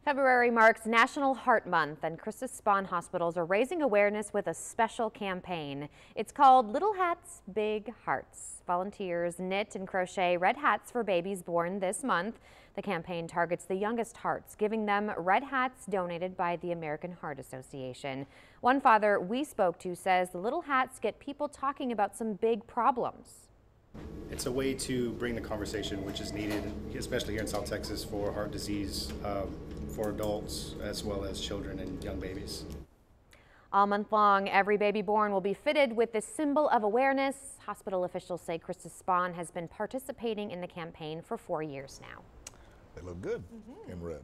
February marks National Heart Month, and Christus Spohn hospitals are raising awareness with a special campaign. It's called Little Hats, Big Hearts. Volunteers knit and crochet red hats for babies born this month. The campaign targets the youngest hearts, giving them red hats donated by the American Heart Association. One father we spoke to says the little hats get people talking about some big problems. It's a way to bring the conversation which is needed, especially here in South Texas, for heart disease for adults as well as children and young babies. All month long, every baby born will be fitted with this symbol of awareness. Hospital officials say Christus Spohn has been participating in the campaign for 4 years now. They look good in red.